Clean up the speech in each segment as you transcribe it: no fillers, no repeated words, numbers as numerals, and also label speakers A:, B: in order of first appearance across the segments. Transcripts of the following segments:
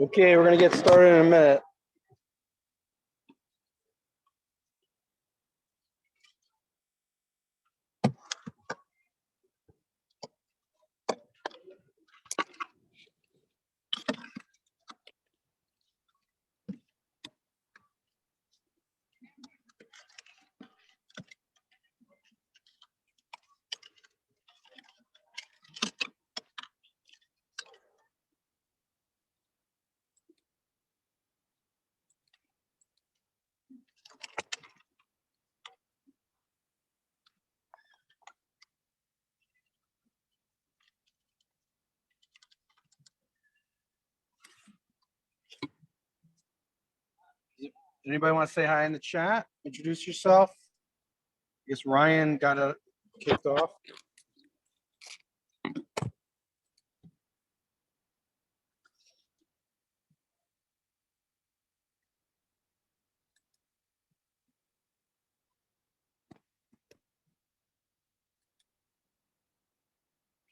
A: Okay, we're gonna get started in a minute. Anybody want to say hi in the chat? Introduce yourself. I guess Ryan got it kicked off.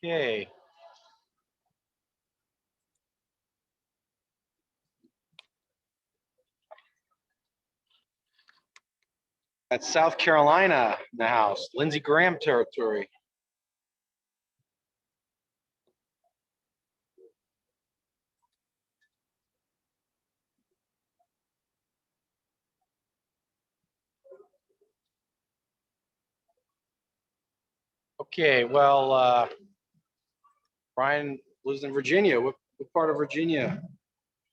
A: Okay. That's South Carolina in the house, Lindsey Graham territory. Okay, well, Brian lives in Virginia. What part of Virginia?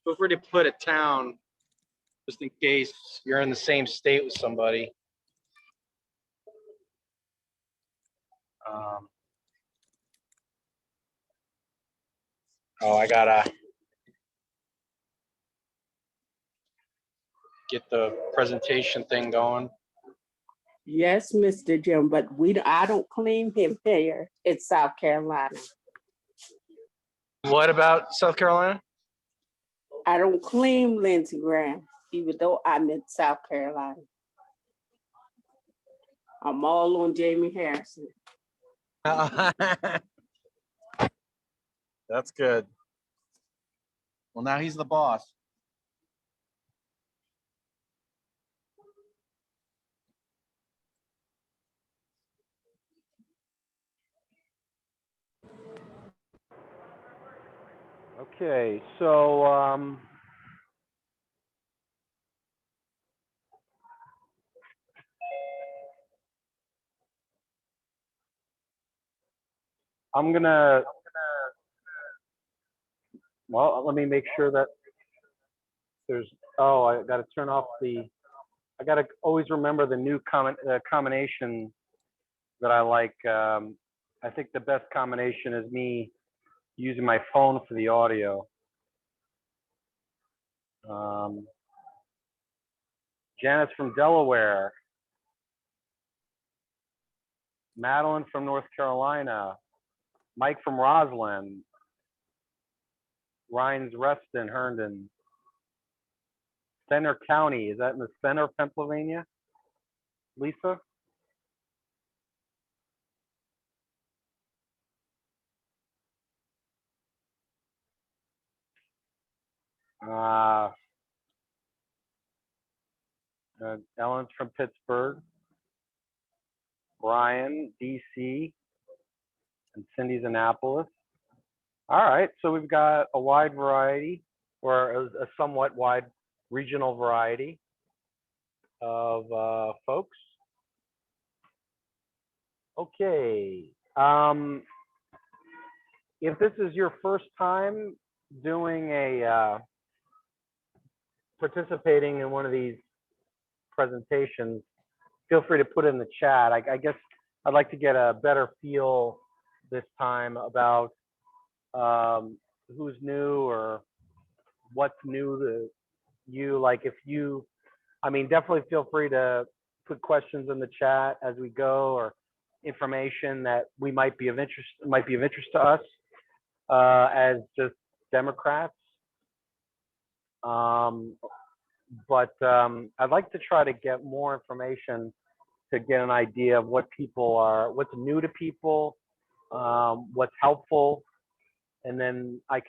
A: Feel free to put a town, just in case you're in the same state with somebody. I gotta get the presentation thing going.
B: Yes, Mr. Jim, but I don't claim him here in South Carolina.
A: What about South Carolina?
B: I don't claim Lindsey Graham, even though I'm in South Carolina. I'm all on Jamie Harrison.
A: That's good. Well, now he's the boss. Okay, so well, let me make sure that there's, I got to turn off I got to always remember the new combination that I like. I think the best combination is me using my phone for the audio. Janice from Delaware. Madeline from North Carolina. Mike from Roslyn. Ryan's Reston, Herndon. Center County, is that in the center of Pennsylvania? Lisa? Ellen's from Pittsburgh. Brian, DC, and Cindy's Annapolis. All right, so we've got a wide variety, or a somewhat wide regional variety of folks. Okay, if this is your first time doing participating in one of these presentations, feel free to put it in the chat. I guess I'd like to get a better feel this time about who's new or what's new to you. Like if you, definitely feel free to put questions in the chat as we go, or information that might be of interest to us as just Democrats. But I'd like to try to get more information to get an idea of what's new to people, what's helpful, and then I'm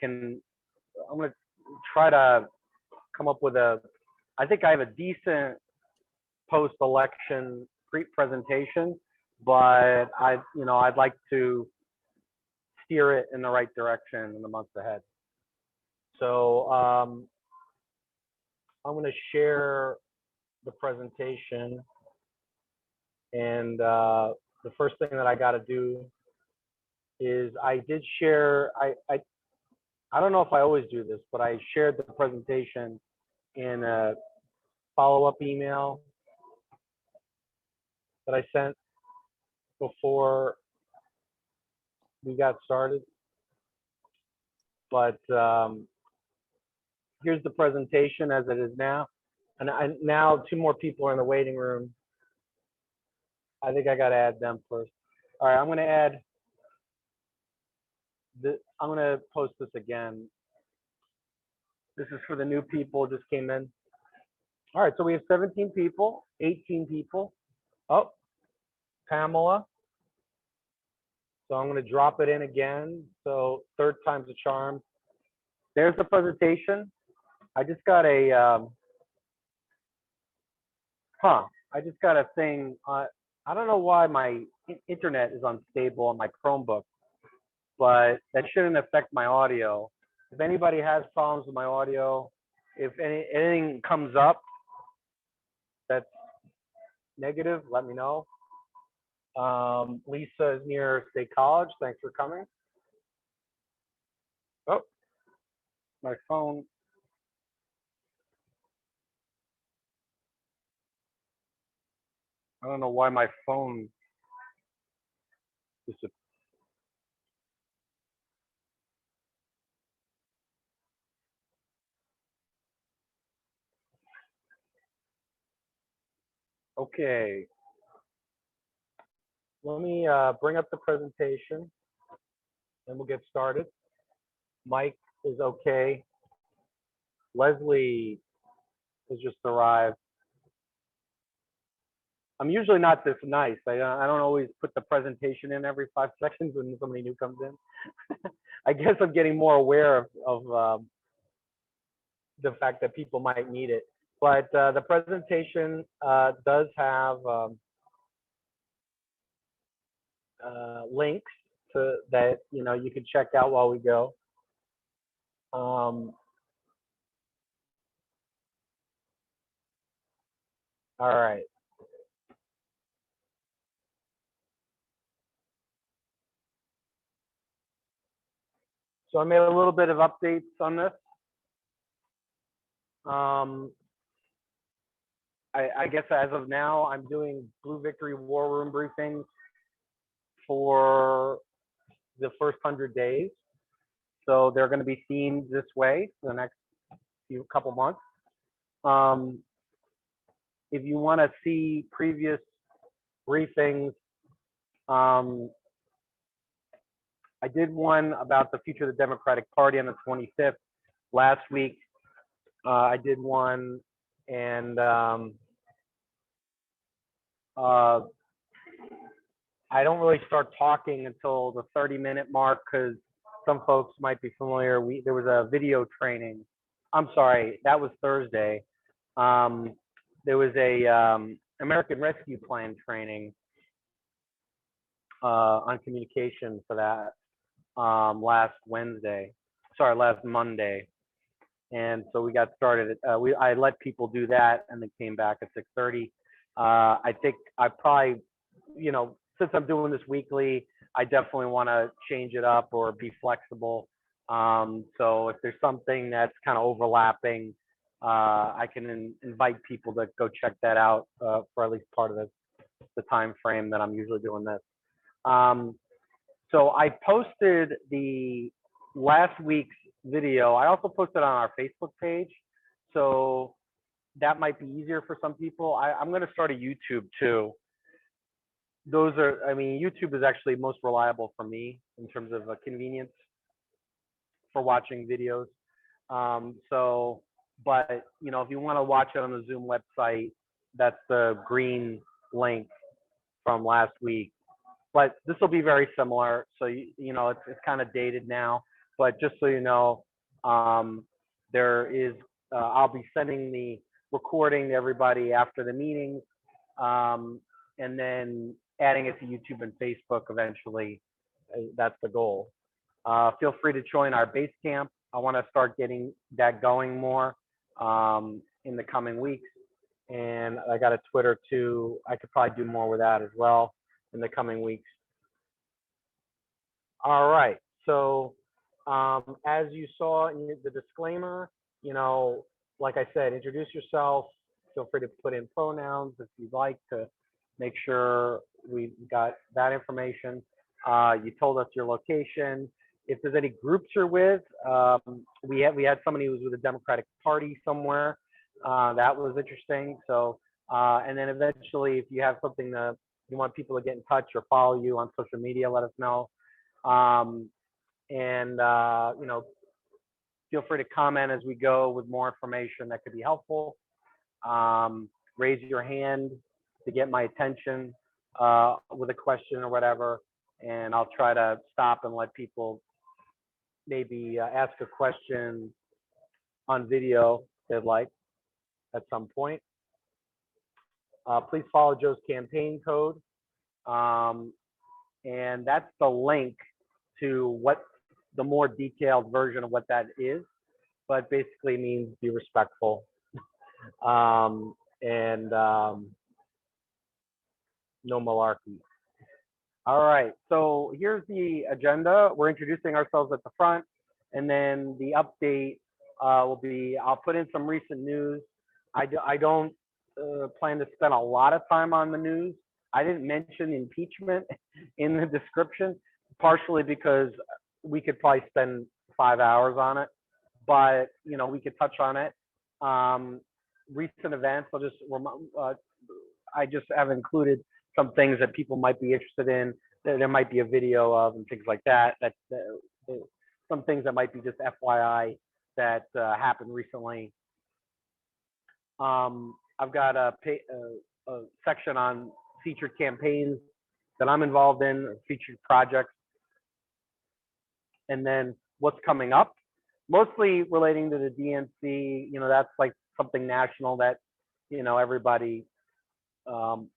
A: gonna try to come up with I think I have a decent post-election presentation, but I'd like to steer it in the right direction in the months ahead. So I'm going to share the presentation, and the first thing that I got to do is I did share. I don't know if I always do this, but I shared the presentation in a follow-up email that I sent before we got started. But here's the presentation as it is now. And now 2 more people are in the waiting room. I think I got to add them first. All right, I'm going to add I'm going to post this again. This is for the new people who just came in. All right, so we have 17 people, 18 people. Oh, Pamela. So I'm going to drop it in again. So 3rd time's a charm. There's the presentation. I just got a, I just got a thing. I don't know why my internet is unstable on my Chromebook, but that shouldn't affect my audio. If anybody has problems with my audio, if anything comes up that's negative, let me know. Lisa is near State College. Thanks for coming. Oh, my phone. I don't know why my phone disappeared. Okay. Let me bring up the presentation and we'll get started. Mike is okay. Leslie has just arrived. I'm usually not this nice. I don't always put the presentation in every 5 seconds when somebody new comes in. I guess I'm getting more aware of the fact that people might need it. But the presentation does have links that you can check out while we go. All right. So I made a little bit of updates on this. I guess as of now, I'm doing Blue Victory War Room briefings for the first 100 days. So they're going to be themed this way for the next couple months. If you want to see previous briefings, I did one about the future of the Democratic Party on the 25th. Last week, I did one, and I don't really start talking until the 30-minute mark because some folks might be familiar. There was a video training. I'm sorry, that was Thursday. There was a American Rescue Plan training on communication for that last Monday. And so we got started. I let people do that and they came back at 6:30. I think I probably, since I'm doing this weekly, I definitely want to change it up or be flexible. So if there's something that's kind of overlapping, I can invite people to go check that out for at least part of the time frame that I'm usually doing this. So I posted the last week's video. I also posted on our Facebook page. So that might be easier for some people. I'm going to start a YouTube too. YouTube is actually most reliable for me in terms of convenience for watching videos. But if you want to watch it on the Zoom website, that's the green link from last week. But this will be very similar. So, it's kind of dated now, but just so you know, There is, I'll be sending the recording to everybody after the meetings, and then adding it to YouTube and Facebook eventually. That's the goal. Feel free to join our base camp. I want to start getting that going more in the coming weeks. And I got a Twitter too. I could probably do more with that as well in the coming weeks. All right. So as you saw in the disclaimer, like I said, introduce yourself. Feel free to put in pronouns if you'd like to make sure we got that information. You told us your location. If there's any groups you're with, we had somebody who was with the Democratic Party somewhere. That was interesting. So, and then eventually, if you have something you want people to get in touch or follow you on social media, let us know. Feel free to comment as we go with more information that could be helpful. Raise your hand to get my attention with a question or whatever, and I'll try to stop and let people maybe ask a question on video if they'd like at some point. Please follow Joe's campaign code, and that's the link to what the more detailed version of what that is, but basically means be respectful and no malarkey. All right, so here's the agenda. We're introducing ourselves at the front, and then the update will be, I'll put in some recent news. I don't plan to spend a lot of time on the news. I didn't mention impeachment in the description, partially because we could probably spend 5 hours on it, but we could touch on it. Recent events, I just have included some things that people might be interested in. There might be a video of and things like that. Some things that might be just FYI that happened recently. I've got a section on featured campaigns that I'm involved in, or featured projects, and then what's coming up, mostly relating to the DNC. That's like something national that everybody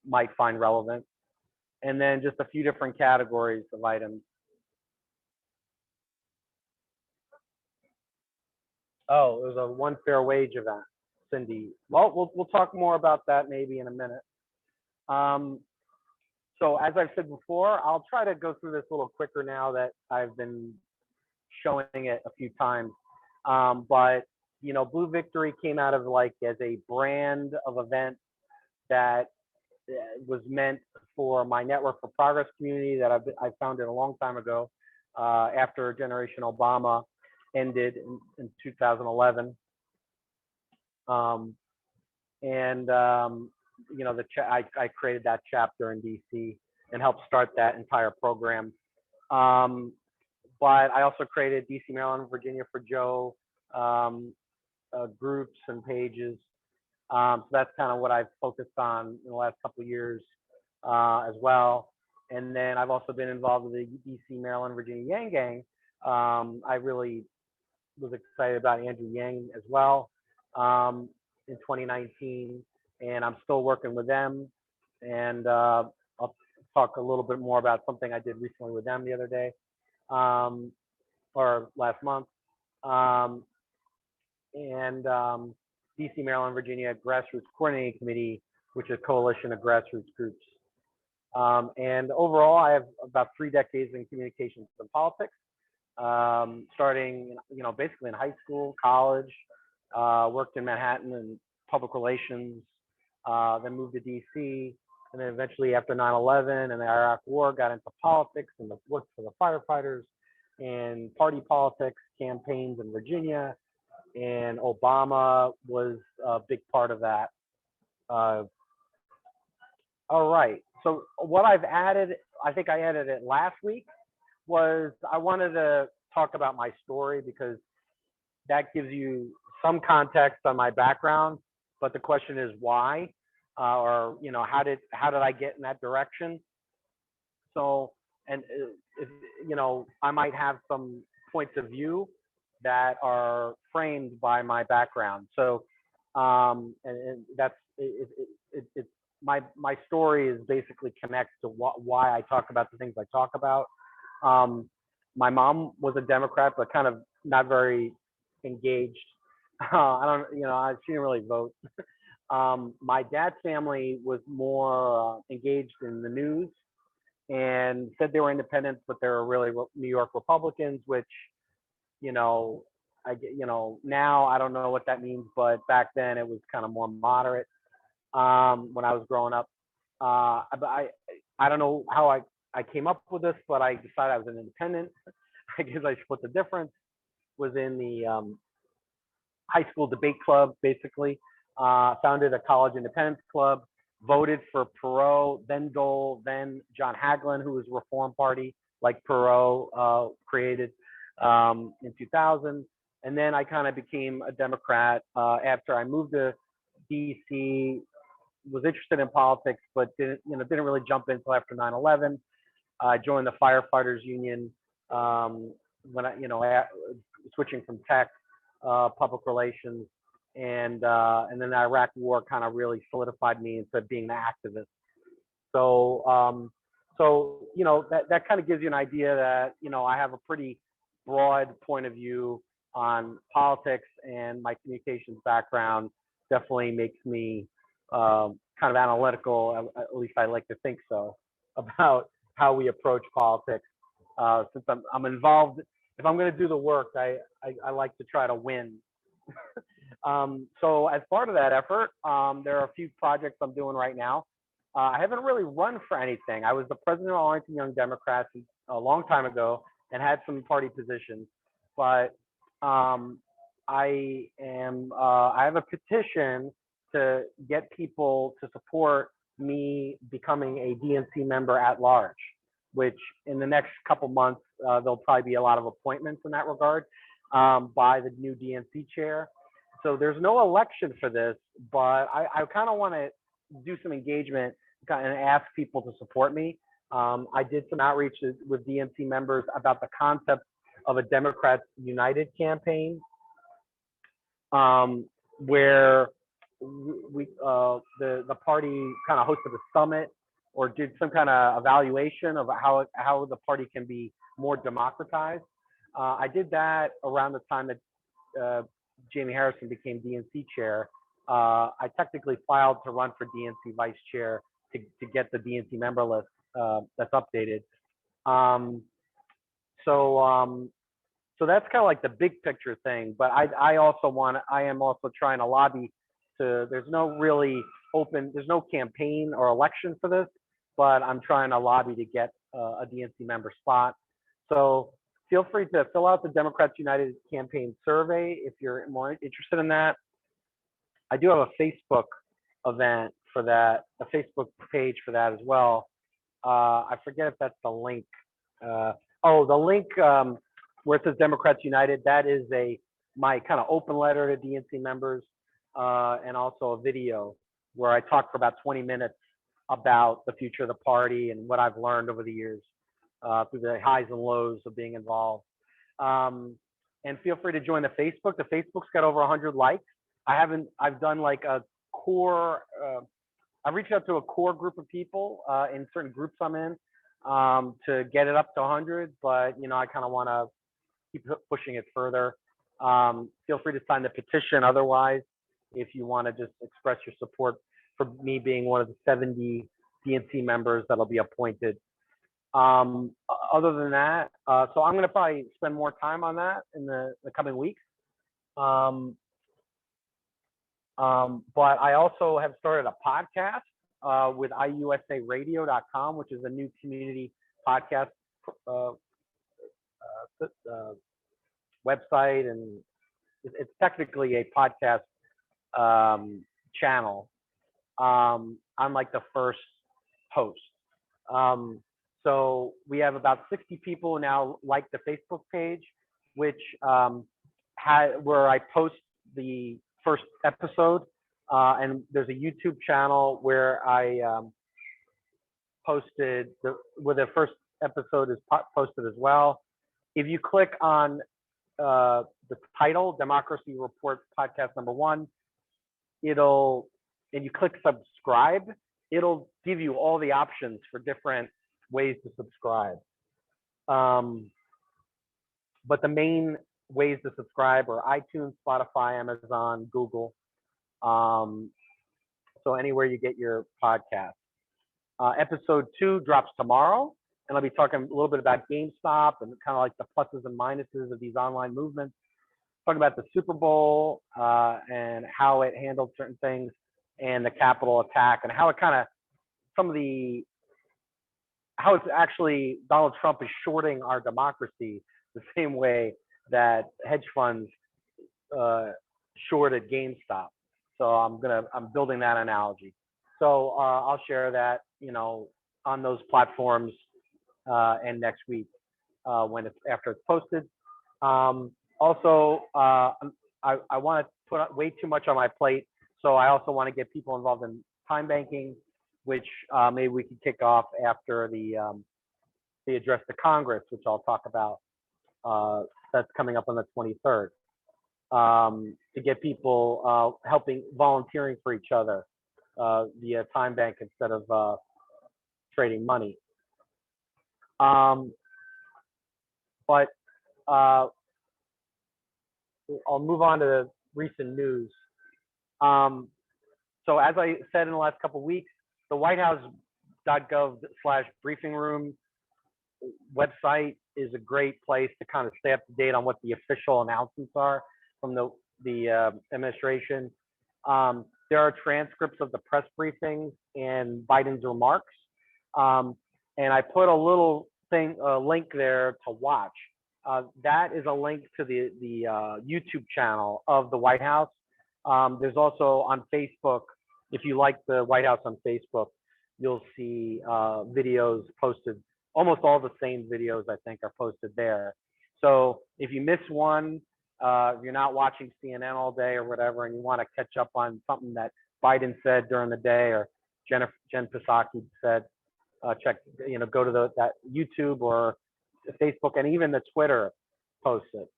A: might find relevant, and then just a few different categories of items. Oh, it was a one fair wage event, Cindy. Well, we'll talk more about that maybe in a minute. So as I've said before, I'll try to go through this a little quicker now that I've been showing it a few times. But Blue Victory came out of as a brand of event that was meant for my Network for Progress community that I founded a long time ago, after Generation Obama ended in 2011. I created that chapter in DC and helped start that entire program. But I also created DC, Maryland, Virginia for Joe groups and pages. So that's kind of what I've focused on in the last couple of years as well. And then I've also been involved with the DC, Maryland, Virginia Yang Gang. I really was excited about Andrew Yang as well in 2019, and I'm still working with them. And I'll talk a little bit more about something I did recently with them the other day, or last month. DC, Maryland, Virginia Grassroots Coordinating Committee, which is a coalition of grassroots groups. And overall, I have about 3 decades in communications and politics, starting, basically in high school, college, worked in Manhattan in public relations, then moved to DC, and then eventually after 9/11 and the Iraq War, got into politics and worked for the firefighters and party politics, campaigns in Virginia, and Obama was a big part of that. All right, so what I've added, I think I added it last week, was I wanted to talk about my story because that gives you some context on my background, but the question is why, or how did I get in that direction? So, and if, I might have some points of view that are framed by my background. So, and that's it, my story is basically connects to why I talk about the things I talk about. Um, my mom was a Democrat, but kind of not very engaged. I don't, she didn't really vote. My dad's family was more engaged in the news and said they were independents, but they were really New York Republicans, which, you know, now I don't know what that means, but back then it was kind of more moderate when I was growing up. But I don't know how I came up with this, but I decided I was an independent. I guess I split the difference. Was in the high school debate club, basically. Founded a college independence club. Voted for Perot, then Dole, then John Hagelin, who was Reform Party, like Perot created in 2000. And then I kind of became a Democrat after I moved to DC. Was interested in politics, but didn't really jump in until after 9/11. I joined the firefighters union when switching from tech, public relations, and then the Iraq War kind of really solidified me into being an activist. So that kind of gives you an idea that I have a pretty broad point of view on politics, and my communications background definitely makes me kind of analytical. At least I like to think so about how we approach politics. Since I'm involved, if I'm going to do the work, I like to try to win. So as part of that effort, there are a few projects I'm doing right now. I haven't really run for anything. I was the president of Arlington Young Democrats a long time ago and had some party positions, but I have a petition to get people to support me becoming a DNC member at large, which in the next couple months, there'll probably be a lot of appointments in that regard by the new DNC chair. So there's no election for this, but I kind of want to do some engagement and ask people to support me. I did some outreach with DNC members about the concept of a Democrats United campaign, where the party kind of hosted a summit or did some kind of evaluation of how the party can be more democratized. I did that around the time that Jamie Harrison became DNC chair. I technically filed to run for DNC vice chair to get the DNC member list that's updated. So that's kind of like the big picture thing. But I am also trying to lobby to. There's no campaign or election for this, but I'm trying to lobby to get a DNC member spot. So feel free to fill out the Democrats United campaign survey if you're more interested in that. I do have a Facebook event for that, a Facebook page for that as well. I forget if that's the link. The link where it says Democrats United, that is my kind of open letter to DNC members, and also a video where I talk for about 20 minutes about the future of the party and what I've learned over the years through the highs and lows of being involved. And feel free to join the Facebook. The Facebook's got over 100 likes. I've done like a core, I've reached out to a core group of people in certain groups I'm in to get it up to 100, but I kind of want to keep pushing it further. Feel free to sign the petition otherwise, if you want to just express your support for me being one of the 70 DNC members that'll be appointed. Other than that, so I'm going to probably spend more time on that in the coming weeks. But I also have started a podcast with iusaradio.com, which is a new community podcast website, and it's technically a podcast channel. I'm like the first host. So we have about 60 people now like the Facebook page, which where I post the first episode, and there's a YouTube channel where I posted where the first episode is posted as well. If you click on the title, Democracy Report Podcast #1. And you click subscribe, it'll give you all the options for different ways to subscribe. But the main ways to subscribe are iTunes, Spotify, Amazon, Google. So anywhere you get your podcast. Episode 2 drops tomorrow, and I'll be talking a little bit about GameStop and kind of like the pluses and minuses of these online movements. Talking about the Super Bowl and how it handled certain things, and the Capitol attack, and how it kind of how it's actually Donald Trump is shorting our democracy the same way that hedge funds shorted GameStop. So I'm building that analogy. So I'll share that, on those platforms and next week after it's posted. Also, I want to put way too much on my plate, so I also want to get people involved in time banking, which maybe we can kick off after the address to Congress, which I'll talk about. That's coming up on the 23rd. To get people volunteering for each other via time bank instead of trading money. But I'll move on to the recent news. So as I said in the last couple of weeks, the whitehouse.gov/briefing room website is a great place to kind of stay up to date on what the official announcements are from the administration. There are transcripts of the press briefings and Biden's remarks. And I put a little link there to watch. That is a link to the YouTube channel of the White House. There's also on Facebook, if you like the White House on Facebook, you'll see videos posted. Almost all the same videos, I think, are posted there. So if you miss one, if you're not watching CNN all day or whatever, and you want to catch up on something that Biden said during the day or Jen Psaki said, go to that YouTube or Facebook and even the Twitter posts it.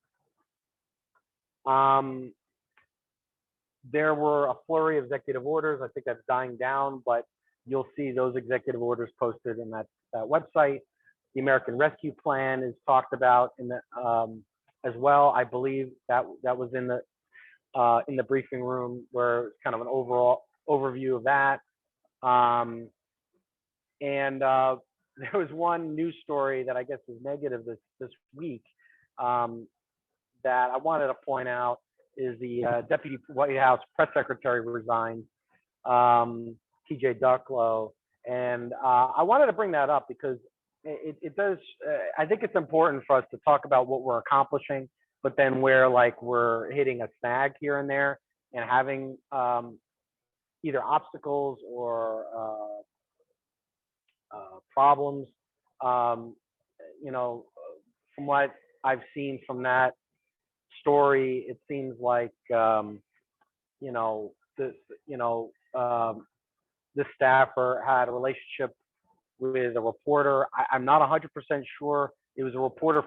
A: There were a flurry of executive orders. I think that's dying down, but you'll see those executive orders posted in that website. The American Rescue Plan is talked about in the as well. I believe that was in the briefing room, where it's kind of an overall overview of that. And there was one news story that I guess was negative this week that I wanted to point out is the Deputy White House Press Secretary resigned, TJ Ducklow. And I wanted to bring that up because it does, I think it's important for us to talk about what we're accomplishing, but then where we're hitting a snag here and there and having either obstacles or problems. From what I've seen from that story, it seems like this staffer had a relationship with a reporter. I'm not 100% sure it was a reporter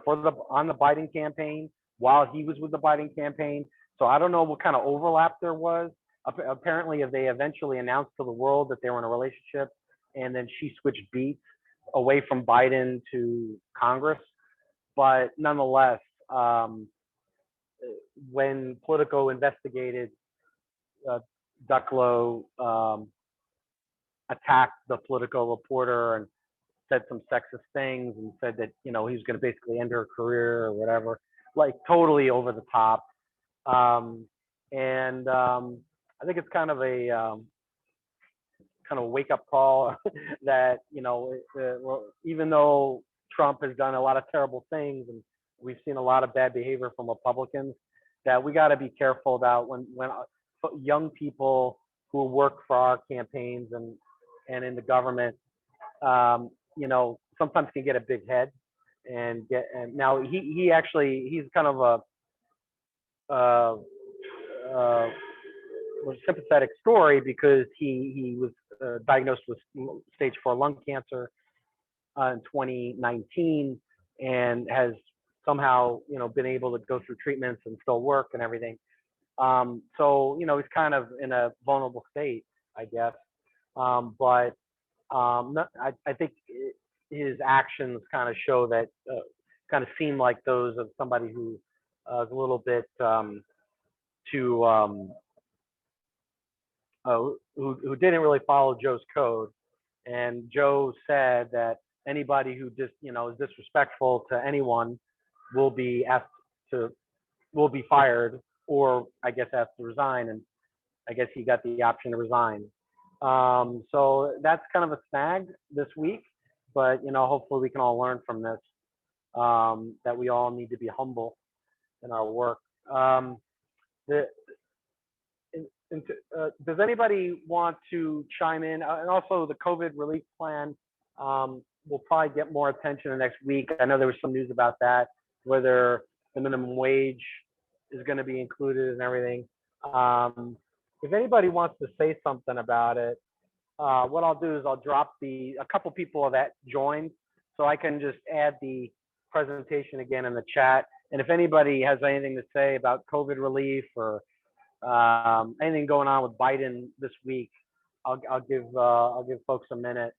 A: on the Biden campaign while he was with the Biden campaign. So I don't know what kind of overlap there was. Apparently, they eventually announced to the world that they were in a relationship, and then she switched beats away from Biden to Congress. But nonetheless, when Politico investigated, Ducklow attacked the Politico reporter and said some sexist things and said that he was going to basically end her career or whatever, totally over the top. And I think it's kind of a wake up call that even though Trump has done a lot of terrible things and we've seen a lot of bad behavior from Republicans, that we got to be careful about when young people who work for our campaigns and in the government, sometimes can get a big head and now he's kind of a sympathetic story because he was diagnosed with stage 4 lung cancer in 2019 and has somehow, been able to go through treatments and still work and everything. So, he's kind of in a vulnerable state, I guess. But I think his actions kind of show that, kind of seem like those of somebody who is a little bit too, who didn't really follow Joe's code. And Joe said that anybody who just, is disrespectful to anyone will be fired, or I guess asked to resign. And I guess he got the option to resign. So that's kind of a snag this week, but hopefully we can all learn from this, that we all need to be humble in our work. Does anybody want to chime in? And also the COVID relief plan will probably get more attention the next week. I know there was some news about that, whether the minimum wage is going to be included and everything. If anybody wants to say something about it, what I'll do is I'll drop a couple people that joined, so I can just add the presentation again in the chat. And if anybody has anything to say about COVID relief or anything going on with Biden this week, I'll give folks a minute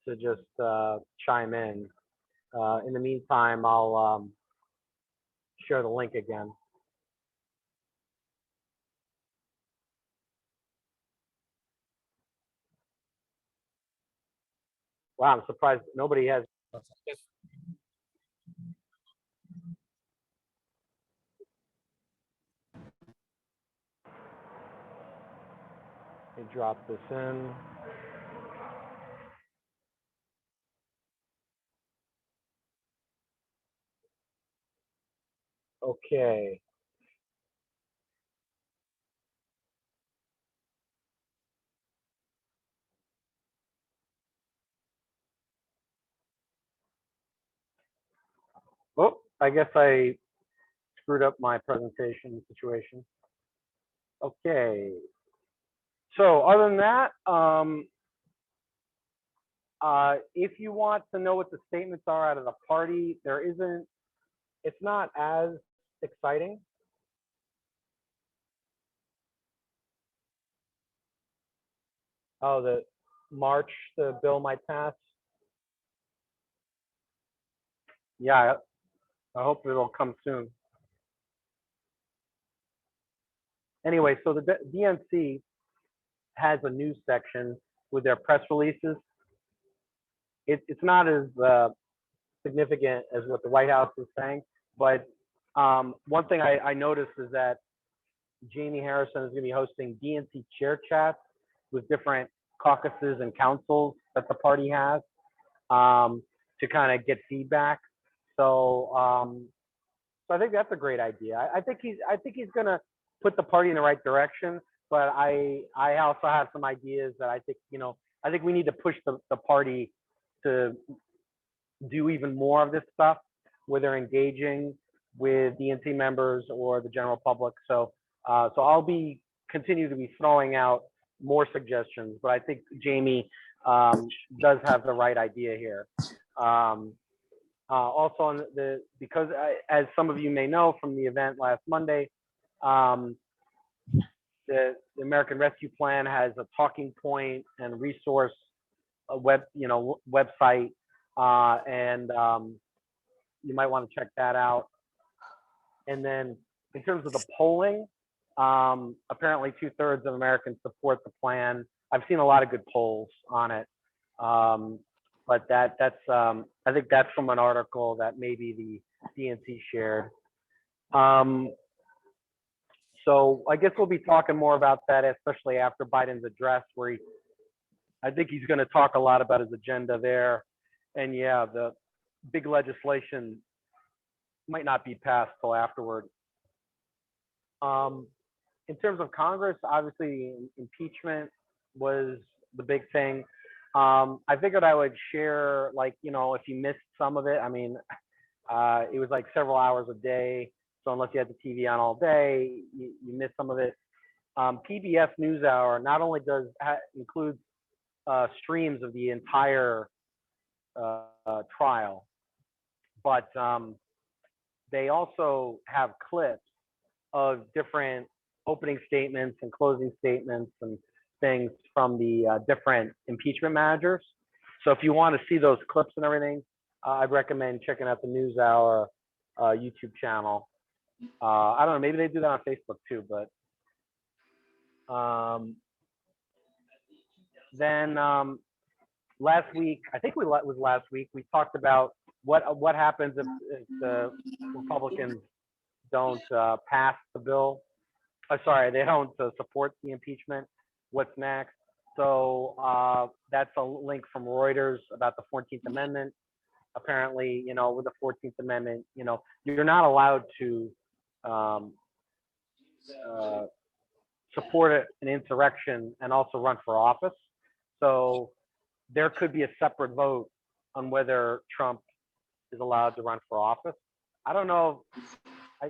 A: to just chime in. In the meantime, I'll share the link again. Wow, I'm surprised nobody has. Let me drop this in. Okay. Oh, I guess I screwed up my presentation situation. Okay. So other than that, if you want to know what the statements are out of the party, it's not as exciting. Oh, the March, the bill might pass. Yeah, I hope it'll come soon. Anyway, so the DNC has a news section with their press releases. It's not as significant as what the White House is saying, but one thing I noticed is that Jamie Harrison is going to be hosting DNC chair chats with different caucuses and councils that the party has, to kind of get feedback. So, so I think that's a great idea. I think he's going to put the party in the right direction. But I also have some ideas that I think we need to push the party to do even more of this stuff, where they're engaging with DNC members or the general public. So I'll continue to be throwing out more suggestions, but I think Jamie does have the right idea here. Also on because as some of you may know from the event last Monday, the American Rescue Plan has a talking point and resource website, and you might want to check that out. And then in terms of the polling, apparently 2/3 of Americans support the plan. I've seen a lot of good polls on it, but that's I think that's from an article that maybe the DNC shared. So I guess we'll be talking more about that, especially after Biden's address, where I think he's going to talk a lot about his agenda there. And yeah, the big legislation might not be passed till afterward. In terms of Congress, obviously impeachment was the big thing. I figured I would share, if you missed some of it, I mean, it was like several hours a day. So unless you had the TV on all day, you missed some of it. PBS NewsHour not only includes streams of the entire trial, but they also have clips of different opening statements and closing statements and things from the different impeachment managers. So if you want to see those clips and everything, I'd recommend checking out the NewsHour YouTube channel. I don't know, maybe they do that on Facebook too, but then last week, I think it was last week, we talked about what happens if the Republicans don't pass the bill. Sorry, they don't support the impeachment. What's next? So that's a link from Reuters about the 14th Amendment. Apparently, with the 14th Amendment, you're not allowed to support an insurrection and also run for office. So there could be a separate vote on whether Trump is allowed to run for office. I don't know.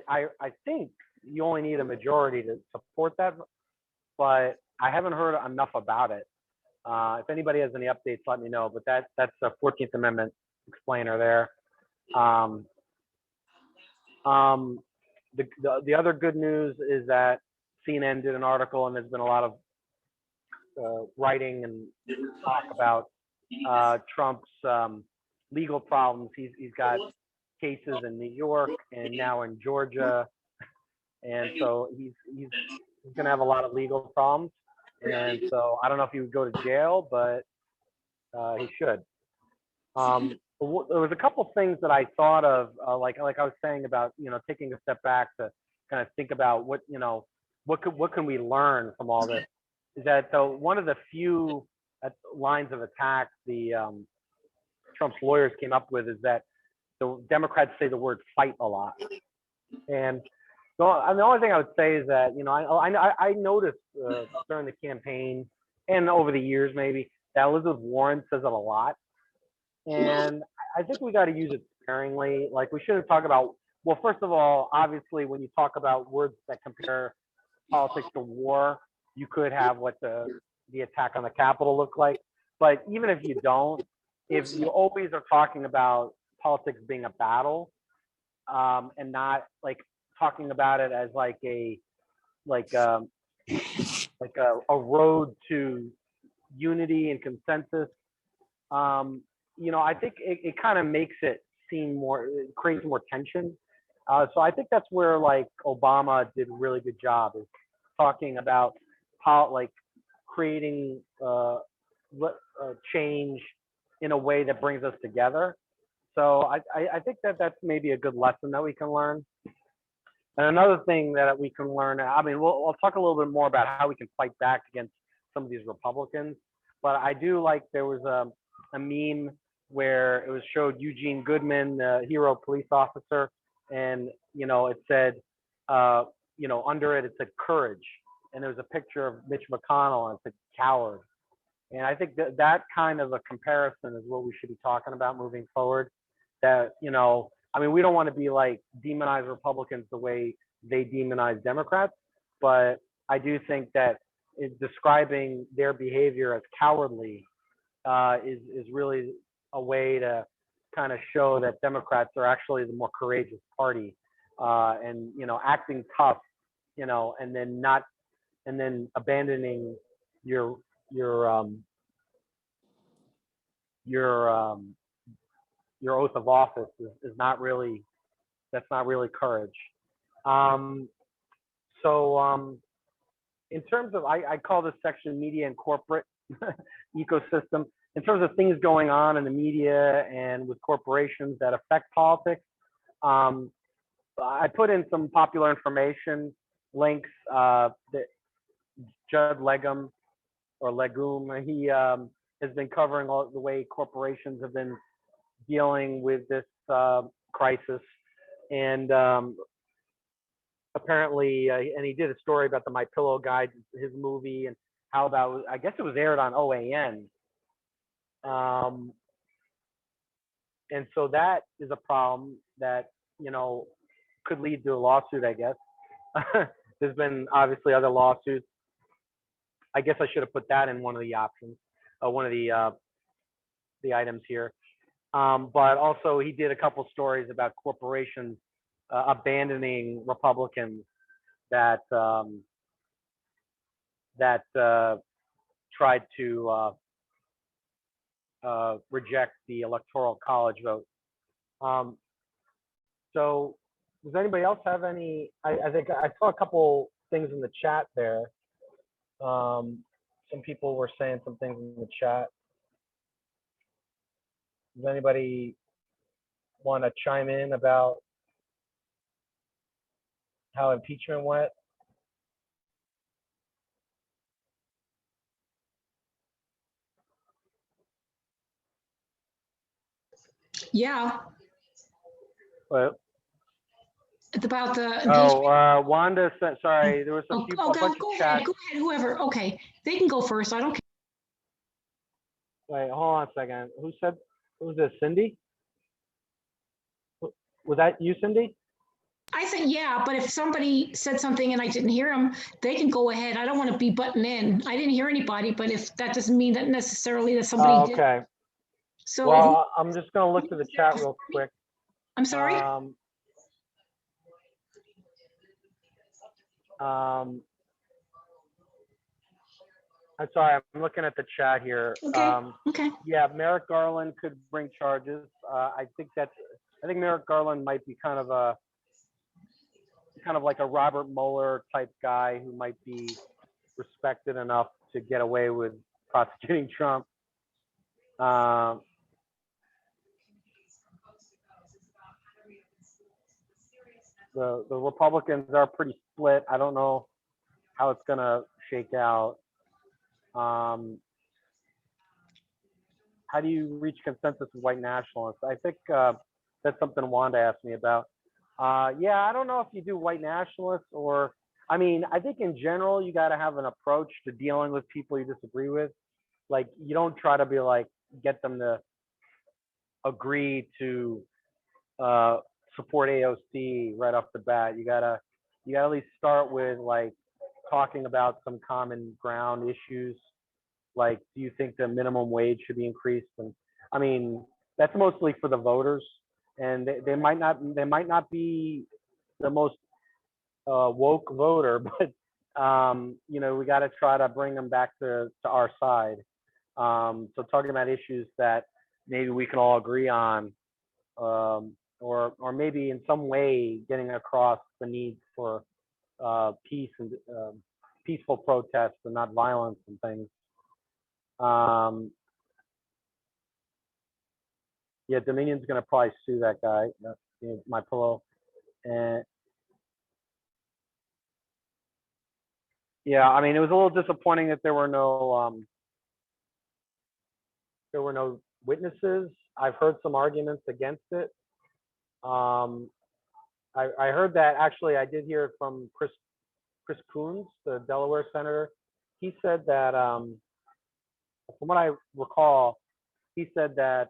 A: I think you only need a majority to support that, but I haven't heard enough about it. If anybody has any updates, let me know. But that's the 14th Amendment explainer there. The other good news is that CNN did an article, and there's been a lot of writing and talk about Trump's legal problems. He's got cases in New York and now in Georgia, and so he's going to have a lot of legal problems. And so I don't know if he would go to jail, but he should. There was a couple things that I thought of, like I was saying about taking a step back to kind of think about what can we learn from all this. Is that one of the few lines of attack the Trump's lawyers came up with is that the Democrats say the word "fight" a lot, and the only thing I would say is that I noticed during the campaign and over the years maybe that Elizabeth Warren says it a lot, and I think we got to use it sparingly. Like we shouldn't talk about. Well, first of all, obviously, when you talk about words that compare politics to war, you could have what the attack on the Capitol looked like. But even if you don't, if you always are talking about politics being a battle, and not like talking about it as like a road to unity and consensus, I think it kind of makes it seem more, it creates more tension. So I think that's where like Obama did a really good job, is talking about how like creating change in a way that brings us together. So I think that's maybe a good lesson that we can learn. And another thing that we can learn, I mean, we'll talk a little bit more about how we can fight back against some of these Republicans. But I do like, there was a meme where it was showed Eugene Goodman, the hero police officer, and it said, under it said courage, and there was a picture of Mitch McConnell and it said coward. And I think that kind of a comparison is what we should be talking about moving forward. That I mean, we don't want to be like demonize Republicans the way they demonize Democrats, but I do think that describing their behavior as cowardly is really a way to kind of show that Democrats are actually the more courageous party, and acting tough, and then abandoning your oath of office is not really, that's not really courage. So in terms of, I call this section media and corporate ecosystem. In terms of things going on in the media and with corporations that affect politics, I put in some popular information links. That Judd Legum, or Legum, he has been covering all the way corporations have been dealing with this crisis, and apparently, and he did a story about the My Pillow guy, his movie, and how about, I guess it was aired on OAN, and so that is a problem that could lead to a lawsuit, I guess. There's been obviously other lawsuits. I guess I should have put that in one of the options, one of the items here. But also he did a couple stories about corporations abandoning Republicans that tried to reject the Electoral College vote. So does anybody else have any? I think I saw a couple things in the chat there. Some people were saying some things in the chat. Does anybody want to chime in about how impeachment went?
C: Yeah,
A: Well,
C: it's about the impeachment.
A: Wanda said, sorry, there was a few, a bunch
C: Go
A: of
C: ahead,
A: chat.
C: go ahead, whoever. Okay, they can go first. I don't care.
A: Wait, hold on a second. Who said, who was this, Cindy? Was that you, Cindy?
C: I said, yeah, but if somebody said something and I didn't hear them, they can go ahead. I don't want to be butting in. I didn't hear anybody, but if that doesn't mean that necessarily that somebody did.
A: Okay.
C: So,
A: Well, I'm just gonna look to the chat real quick.
C: I'm sorry?
A: I'm sorry, I'm looking at the chat here.
C: Okay, okay.
A: Yeah, Merrick Garland could bring charges. I think Merrick Garland might be kind of like a Robert Mueller type guy who might be respected enough to get away with prosecuting Trump. The Republicans are pretty split. I don't know how it's gonna shake out. How do you reach consensus with white nationalists? I think that's something Wanda asked me about. Yeah, I don't know if you do white nationalists or, I mean, I think in general, you got to have an approach to dealing with people you disagree with. Like, you don't try to be like, get them to agree to support AOC right off the bat. You gotta at least start with like talking about some common ground issues. Like, do you think the minimum wage should be increased? And I mean, that's mostly for the voters, and they might not be the most woke voter, but you know, we got to try to bring them back to our side. So talking about issues that maybe we can all agree on, or maybe in some way getting across the need for peace and peaceful protests and not violence and things. Yeah, Dominion's gonna probably sue that guy. That's my pillow. And yeah, I mean, it was a little disappointing that there were no witnesses. I've heard some arguments against it. I heard that actually. I did hear from Chris Coons, the Delaware senator. He said that, from what I recall, he said that,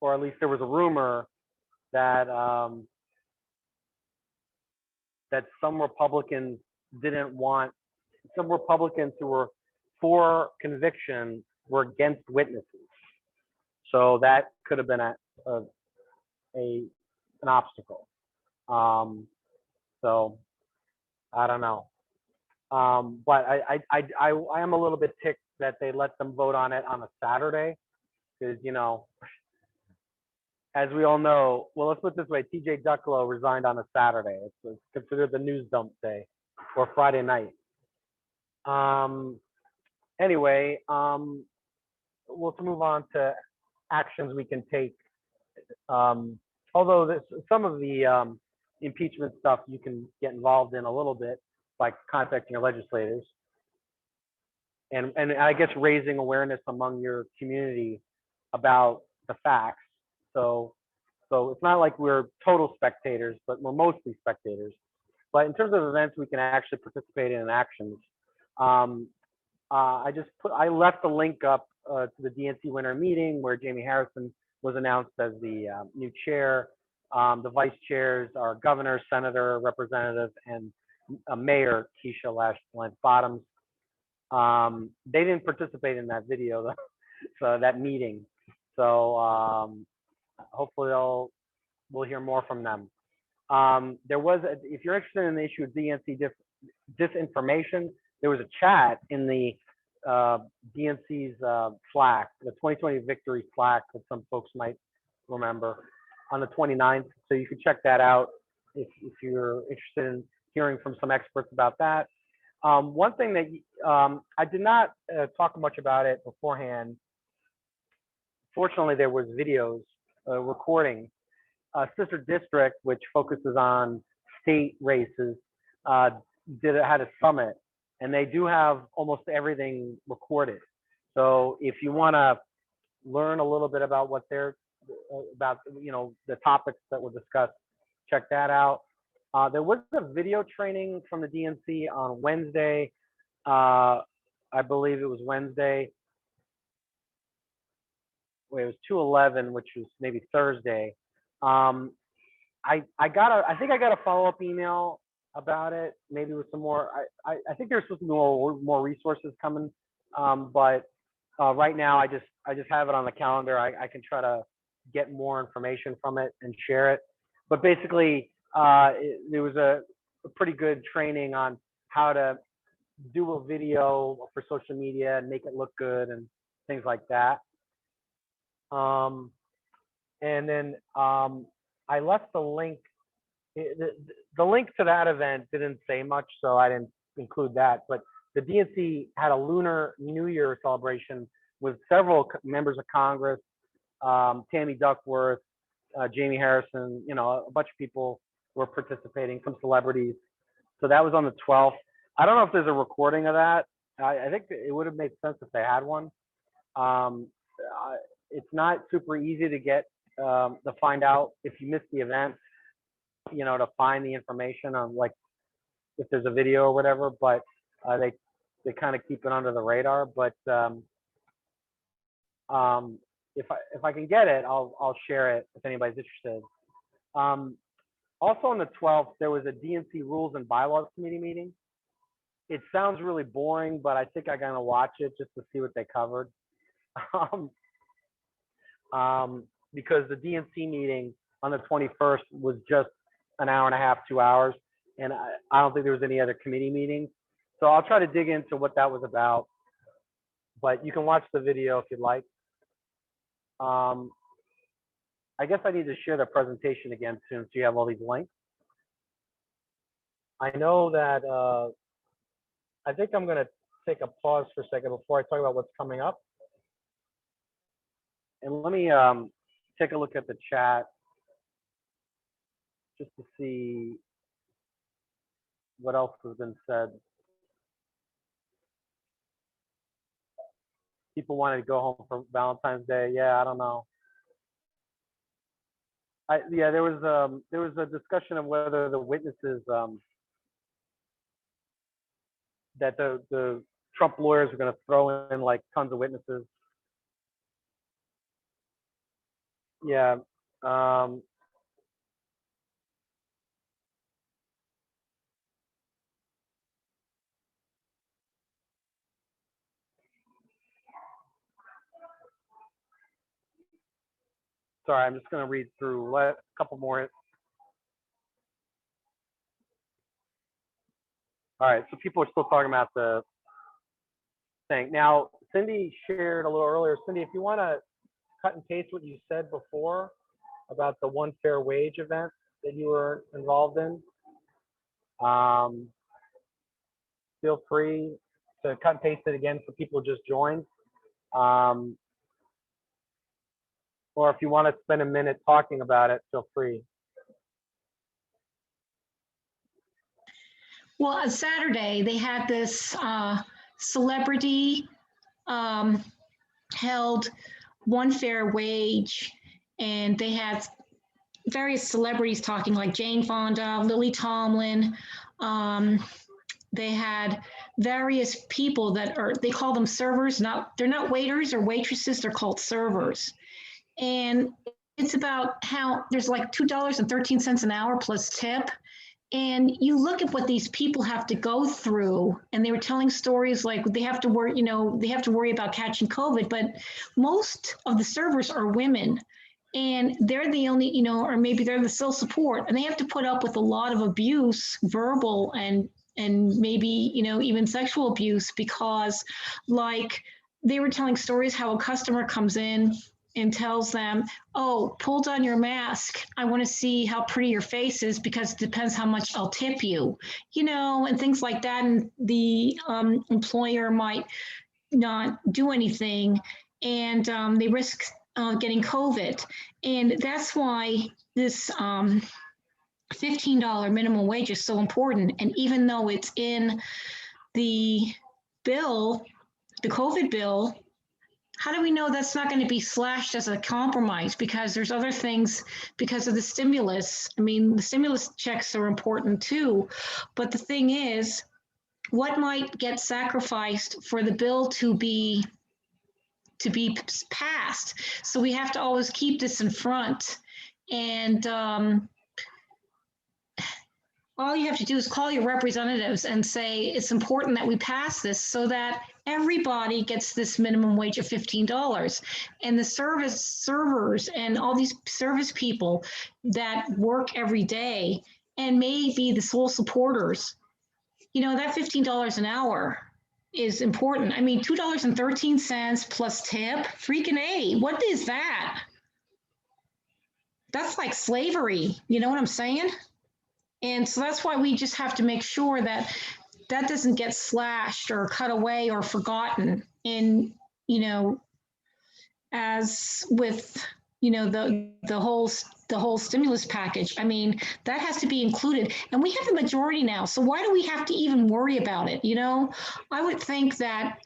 A: or at least there was a rumor that that some Republicans who were for conviction were against witnesses. So that could have been an obstacle. So I don't know. But I am a little bit ticked that they let them vote on it on a Saturday, because, you know, as we all know, well, let's put it this way: TJ Ducklo resigned on a Saturday. It's considered the news dump day, or Friday night. Anyway, we'll move on to actions we can take. Although some of the impeachment stuff you can get involved in a little bit by contacting your legislators, and I guess raising awareness among your community about the facts. So it's not like we're total spectators, but we're mostly spectators. But in terms of events we can actually participate in and actions, I left the link up to the DNC winter meeting where Jamie Harrison was announced as the new chair. The vice chairs are governor, senator, representative, and mayor Keisha Lance Bottoms. They didn't participate in that video, though, so that meeting. So hopefully we'll hear more from them. There was, if you're interested in the issue of DNC disinformation, there was a chat in the DNC's Slack, the 2020 Victory Slack that some folks might remember, on the 29th. So you can check that out if you're interested in hearing from some experts about that. One thing that I did not talk much about it beforehand. Fortunately, there was videos recording. Sister District, which focuses on state races, had a summit, and they do have almost everything recorded. So if you want to learn a little bit about what they're about, the topics that were discussed, check that out. There was a video training from the DNC on Wednesday. I believe it was Wednesday. Wait, it was 2/11, which was maybe Thursday. I think I got a follow-up email about it, maybe with some more. I think there's supposed to be more resources coming, but right now I just have it on the calendar. I can try to get more information from it and share it. But basically, there was a pretty good training on how to do a video for social media and make it look good and things like that. And then I left the link. The link to that event didn't say much, so I didn't include that. But the DNC had a Lunar New Year celebration with several members of Congress, Tammy Duckworth, Jamie Harrison, a bunch of people were participating, some celebrities. So that was on the 12th. I don't know if there's a recording of that. I think it would have made sense if they had one. It's not super easy to get to find out if you missed the event, to find the information on, like, if there's a video or whatever, but they kind of keep it under the radar. But if I can get it, I'll share it if anybody's interested. Also on the 12th, there was a DNC Rules and Bylaws Committee meeting. It sounds really boring, but I think I'm gonna watch it just to see what they covered. Because the DNC meeting on the 21st was just an hour and a half, 2 hours, and I don't think there was any other committee meetings. So I'll try to dig into what that was about, but you can watch the video if you'd like. I guess I need to share the presentation again soon, so you have all these links. I know that I think I'm going to take a pause for a second before I talk about what's coming up. And let me take a look at the chat just to see what else has been said. People wanted to go home for Valentine's Day. Yeah, I don't know. Yeah, there was a discussion of whether the witnesses that the Trump lawyers are going to throw in like tons of witnesses. Yeah. Sorry, I'm just going to read through a couple more. All right, so people are still talking about the thing. Now, Cindy shared a little earlier. Cindy, if you want to cut and paste what you said before about the One Fair Wage event that you were involved in, feel free to cut and paste it again for people who just joined. Or if you want to spend a minute talking about it, feel free.
C: Well, on Saturday, they had this celebrity held One Fair Wage, and they had various celebrities talking, like Jane Fonda, Lily Tomlin. They had various people that they call them servers. They're not waiters or waitresses, they're called servers. And it's about how there's like $2.13 an hour plus tip. And you look at what these people have to go through, and they were telling stories like they have to worry, they have to worry about catching COVID, but most of the servers are women. and they're the only, or maybe they're the sole support, and they have to put up with a lot of abuse, verbal and maybe, even sexual abuse, because like they were telling stories how a customer comes in and tells them, oh, pull down your mask. I want to see how pretty your face is because it depends how much I'll tip you, and things like that. And the employer might not do anything, and they risk getting COVID. And that's why this $15 minimum wage is so important. And even though it's in the bill, the COVID bill, how do we know that's not going to be slashed as a compromise? Because there's other things because of the stimulus. I mean, the stimulus checks are important too. But the thing is, what might get sacrificed for the bill to be passed? So we have to always keep this in front. And all you have to do is call your representatives and say, it's important that we pass this so that everybody gets this minimum wage of $15. And the servers and all these service people that work every day and may be the sole supporters, that $15 an hour is important. I mean, $2.13 plus tip, freaking A, what is that? That's like slavery, you know what I'm saying? And so that's why we just have to make sure that that doesn't get slashed or cut away or forgotten. And, as with, the whole stimulus package, I mean, that has to be included. And we have a majority now. So why do we have to even worry about it? I would think that,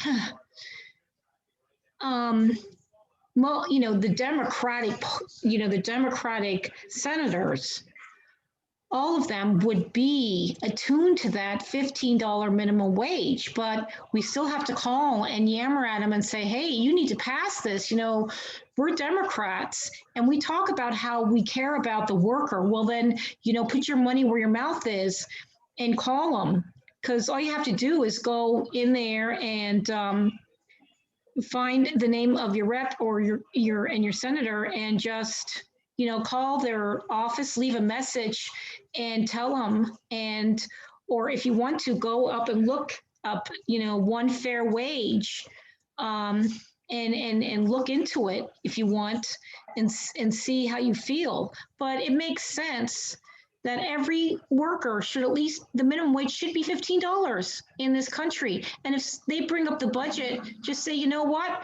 C: well, the Democratic senators, all of them would be attuned to that $15 minimum wage, but we still have to call and yammer at them and say, hey, you need to pass this. We're Democrats and we talk about how we care about the worker. Well, then, put your money where your mouth is and call them, because all you have to do is go in there and find the name of your rep or your senator and just call their office, leave a message and tell them, or if you want to go up and look up, one fair wage, and look into it if you want and see how you feel. But it makes sense that every worker should at least, the minimum wage should be $15 in this country. And if they bring up the budget, just say, you know what?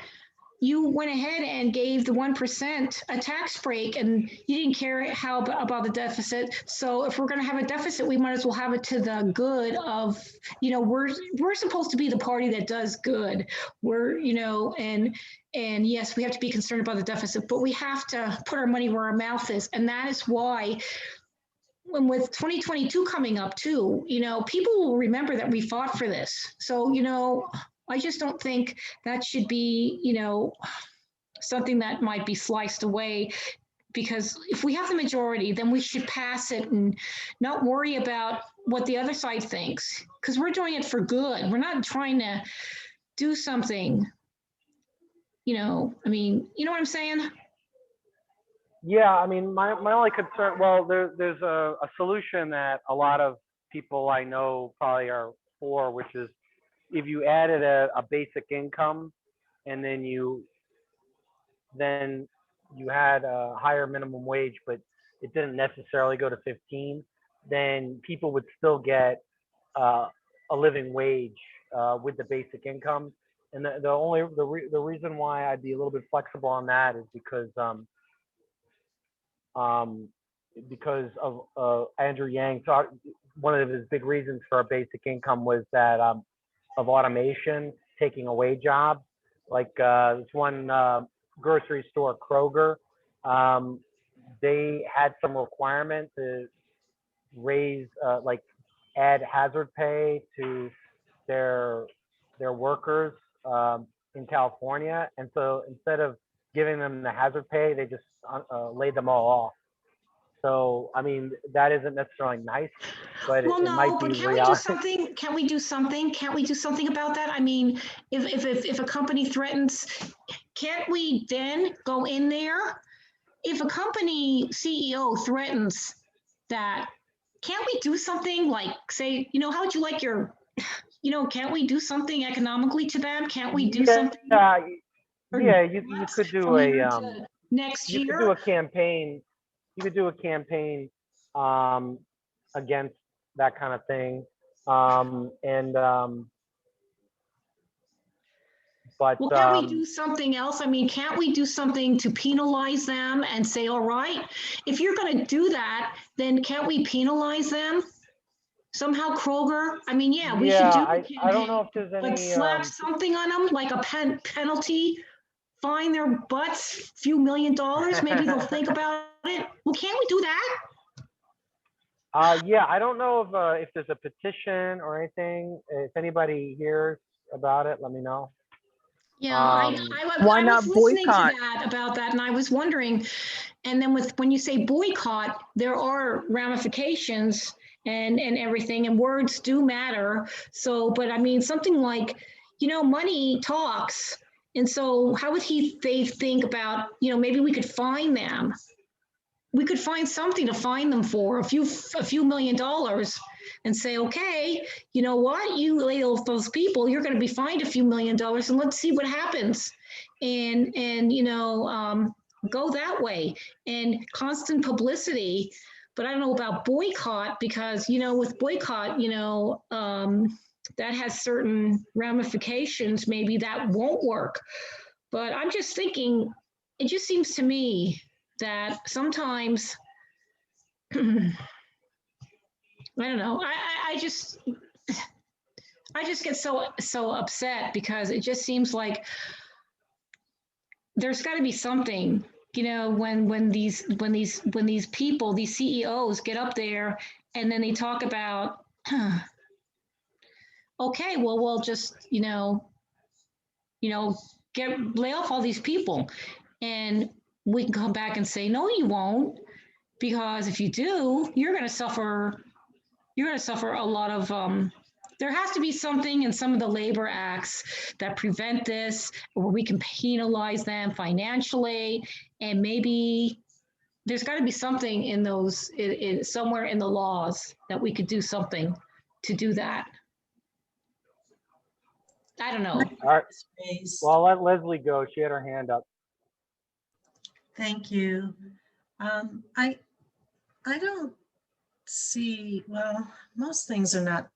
C: You went ahead and gave the 1% a tax break and you didn't care about the deficit. So if we're going to have a deficit, we might as well have it to the good of, we're supposed to be the party that does good. We're, and yes, we have to be concerned about the deficit, but we have to put our money where our mouth is. And that is why when with 2022 coming up too, people will remember that we fought for this. So, I just don't think that should be, something that might be sliced away, because if we have the majority, then we should pass it and not worry about what the other side thinks, because we're doing it for good. We're not trying to do something, I mean, you know what I'm saying?
A: Yeah, I mean, my only concern, well, there's a solution that a lot of people I know probably are for, which is if you added a basic income and then you had a higher minimum wage, but it didn't necessarily go to 15, then people would still get a living wage with the basic income. And the reason why I'd be a little bit flexible on that is because of Andrew Yang. One of his big reasons for a basic income was that of automation taking away jobs. Like this one grocery store, Kroger, they had some requirement to raise, add hazard pay to their workers in California. And so instead of giving them the hazard pay, they just laid them all off. So, I mean, that isn't necessarily nice, but
C: Well,
A: it might
C: no,
A: be
C: but can we do
A: reality.
C: something? Can we do something? Can't we do something about that? I mean, if a company threatens, can't we then go in there if a company CEO threatens that, can't we do something like say, how would you like your, can't we do something economically to them? Can't we do something?
A: Yeah, you could do
C: from here
A: a
C: to next
A: you could
C: year?
A: do a campaign. You could do a campaign against that kind of thing. But
C: Well, can't we do something else? I mean, can't we do something to penalize them and say, all right, if you're going to do that, then can't we penalize them? Somehow Kroger, I mean, yeah, we should do a campaign,
A: I don't know if there's
C: but
A: any
C: slap something on them, like a penalty, fine their butts, few $1 million, maybe they'll think about it. Well, can't we do that?
A: yeah, I don't know if there's a petition or anything. If anybody hears about it, let me know.
C: Yeah,
D: Why
C: I
D: not
C: was listening
D: boycott?
C: to that about that, and I was wondering, and then when you say boycott, there are ramifications and everything, and words do matter. So, but I mean, something like, money talks, and so how would they think about, maybe we could fine them. We could find something to fine them for a few $1 million and say, okay, you know what, you label those people, you're going to be fined a few $1 million, and let's see what happens. And go that way, and constant publicity. But I don't know about boycott, because, with boycott, that has certain ramifications. Maybe that won't work. But I'm just thinking, it just seems to me that sometimes, I don't know, I just get so upset, because it just seems like there's got to be something, when these people, these CEOs get up there and then they talk about, okay, well, we'll just, lay off all these people, and we can come back and say, no, you won't, because if you do, you're going to suffer a lot of, there has to be something in some of the labor acts that prevent this, where we can penalize them financially, and maybe there's got to be something in those, somewhere in the laws, that we could do something to do that. I don't know.
A: All right. Well, I'll let Leslie go. She had her hand up.
E: Thank you. I don't see, well, most things are not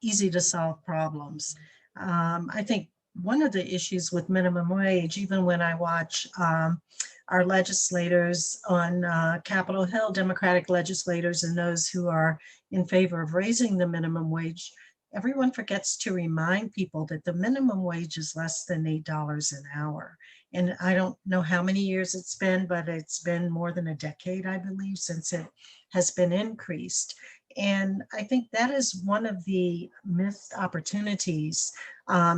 E: easy to solve problems. I think one of the issues with minimum wage, even when I watch our legislators on Capitol Hill, Democratic legislators, and those who are in favor of raising the minimum wage, everyone forgets to remind people that the minimum wage is less than $8 an hour. And I don't know how many years it's been, but it's been more than a decade, I believe, since it has been increased. And I think that is one of the missed opportunities,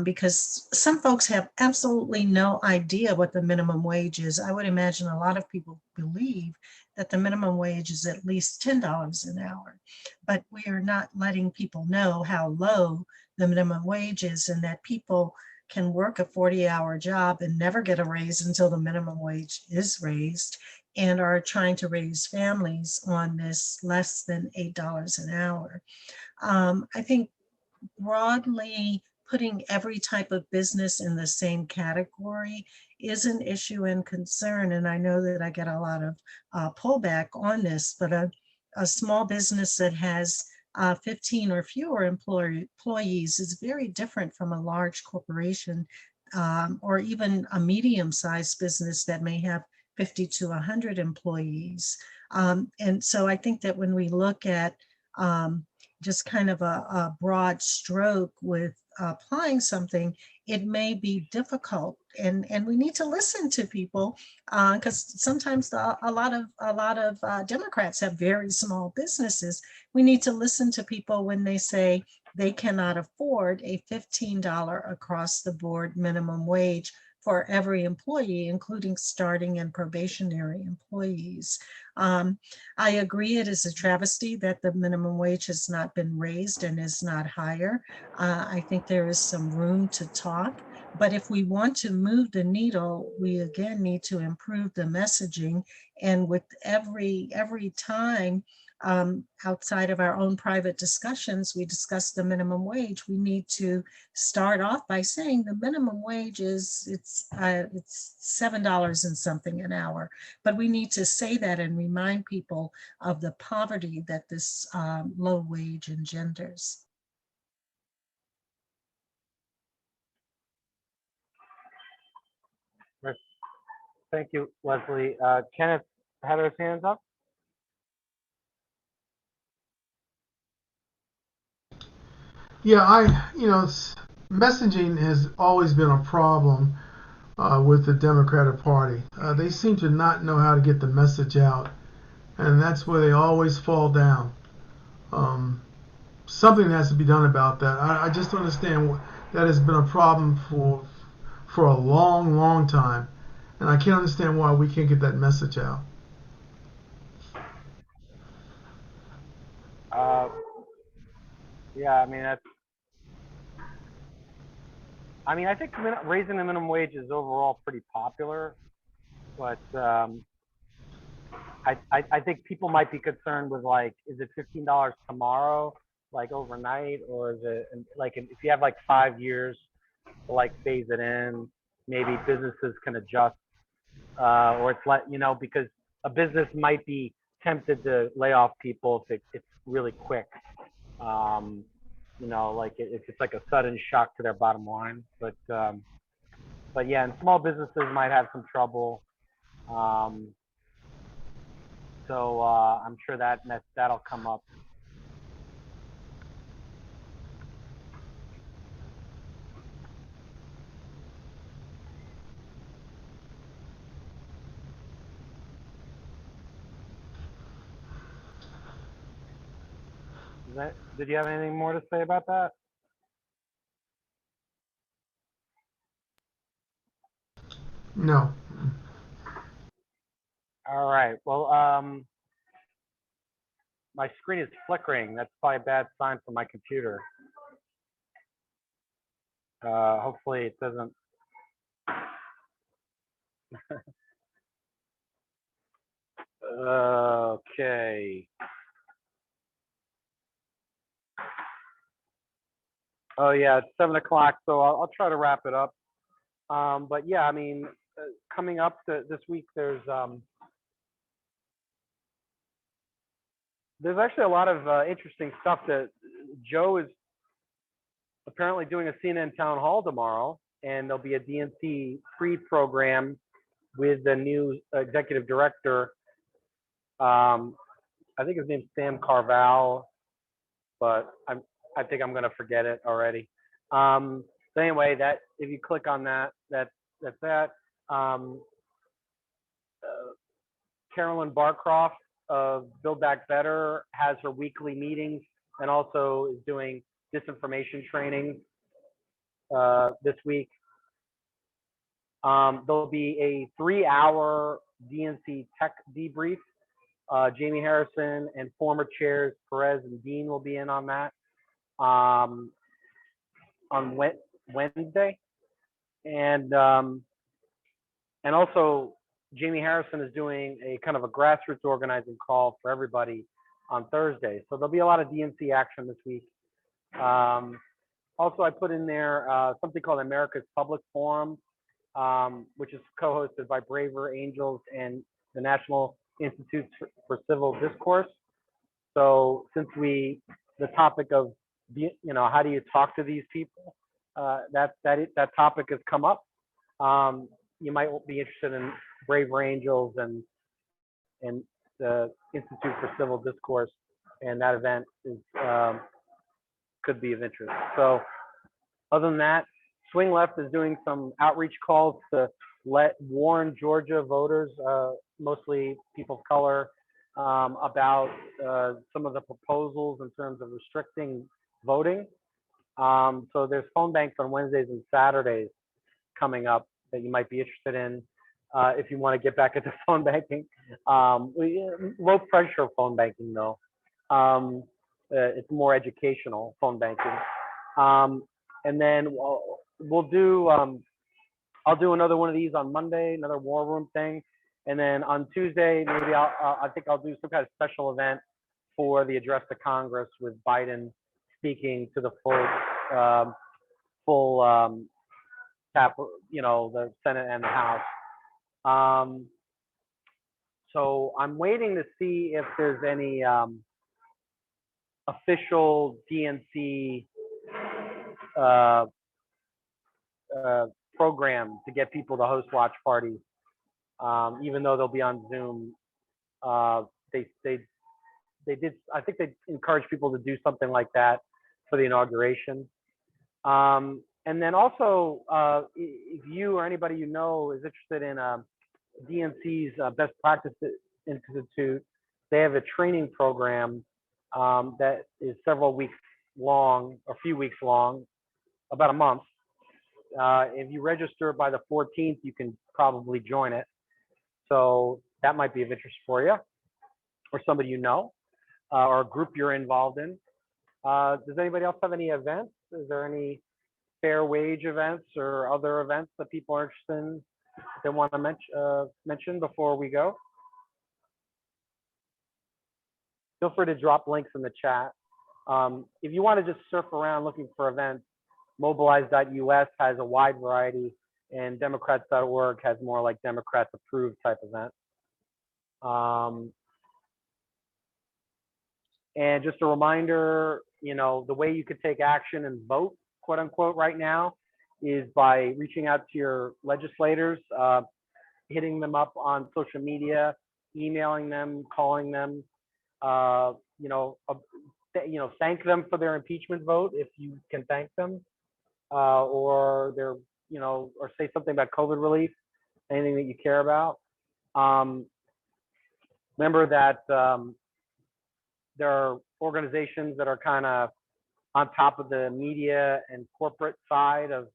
E: because some folks have absolutely no idea what the minimum wage is. I would imagine a lot of people believe that the minimum wage is at least $10 an hour, but we are not letting people know how low the minimum wage is, and that people can work a 40-hour job and never get a raise until the minimum wage is raised, and are trying to raise families on this less than $8 an hour. I think broadly putting every type of business in the same category is an issue and concern. And I know that I get a lot of pullback on this, but a small business that has 15 or fewer employees is very different from a large corporation, or even a medium-sized business that may have 50 to 100 employees. And so I think that when we look at just kind of a broad stroke with applying something, it may be difficult, and we need to listen to people, because sometimes a lot of Democrats have very small businesses. We need to listen to people when they say they cannot afford a $15 across the board minimum wage for every employee, including starting and probationary employees. I agree it is a travesty that the minimum wage has not been raised and is not higher. I think there is some room to talk, but if we want to move the needle, we again need to improve the messaging. And with every time outside of our own private discussions, we discuss the minimum wage, we need to start off by saying the minimum wage is it's $7 and something an hour, but we need to say that and remind people of the poverty that this low wage engenders.
A: Thank you, Leslie. Kenneth had his hands up.
D: Yeah, messaging has always been a problem with the Democratic Party. They seem to not know how to get the message out, and that's where they always fall down. Something has to be done about that. I just don't understand that has been a problem for a long, long time, and I can't understand why we can't get that message out.
A: Yeah, I think raising the minimum wage is overall pretty popular, but I think people might be concerned with, like, is it $15 tomorrow, like overnight, or is it like if you have like 5 years to like phase it in, maybe businesses can adjust, or it's like, because a business might be tempted to lay off people if it's really quick. Like if it's like a sudden shock to their bottom line. But yeah, and small businesses might have some trouble. So I'm sure that'll come up. Did you have anything more to say about that?
D: No.
A: All right. Well, my screen is flickering. That's probably a bad sign for my computer. Hopefully it doesn't. Okay. Oh yeah, it's 7 o'clock, so I'll try to wrap it up. But yeah, coming up this week, there's actually a lot of interesting stuff that Joe is apparently doing a CNN town hall tomorrow, and there'll be a DNC free program with the new executive director. I think his name's Sam Carval, but I think I'm gonna forget it already. So anyway, that if you click on that, that's that. Carolyn Barcroft of Build Back Better has her weekly meetings and also is doing disinformation training this week. There'll be a 3-hour DNC tech debrief. Jamie Harrison and former chairs Perez and Dean will be in on that on Wednesday. And also Jamie Harrison is doing a kind of a grassroots organizing call for everybody on Thursday. So there'll be a lot of DNC action this week. Also, I put in there something called America's Public Forum, which is co-hosted by Braver Angels and the National Institute for Civil Discourse. So since the topic of, how do you talk to these people, that topic has come up. You might be interested in Braver Angels and the Institute for Civil Discourse, and that event is could be of interest. So other than that, Swing Left is doing some outreach calls to warn Georgia voters, mostly people of color, about some of the proposals in terms of restricting voting. So there's phone banks on Wednesdays and Saturdays coming up that you might be interested in if you want to get back into phone banking. Low pressure phone banking though. It's more educational phone banking. And then we'll do, I'll do another one of these on Monday, another war room thing. And then on Tuesday, maybe I think I'll do some kind of special event for the address to Congress with Biden speaking to the full tap, the Senate and the House. So I'm waiting to see if there's any official DNC program to get people to host watch parties, even though they'll be on Zoom. They did. I think they encourage people to do something like that for the inauguration. And then also, if you or anybody you know is interested in DNC's Best Practice Institute, they have a training program that is several weeks long, a few weeks long, about a month. If you register by the 14th, you can probably join it. So that might be of interest for you or somebody you know or a group you're involved in. Does anybody else have any events? Is there any fair wage events or other events that people are interested in they want to mention before we go? Feel free to drop links in the chat. If you want to just surf around looking for events, mobilize.us has a wide variety, and democrats.org has more like Democrats approved type event. And just a reminder, the way you could take action and vote, quote unquote, right now is by reaching out to your legislators, hitting them up on social media, emailing them, calling them, thank them for their impeachment vote if you can thank them, or or say something about COVID relief, anything that you care about. Remember that there are organizations that are kind of on top of the media and corporate side of,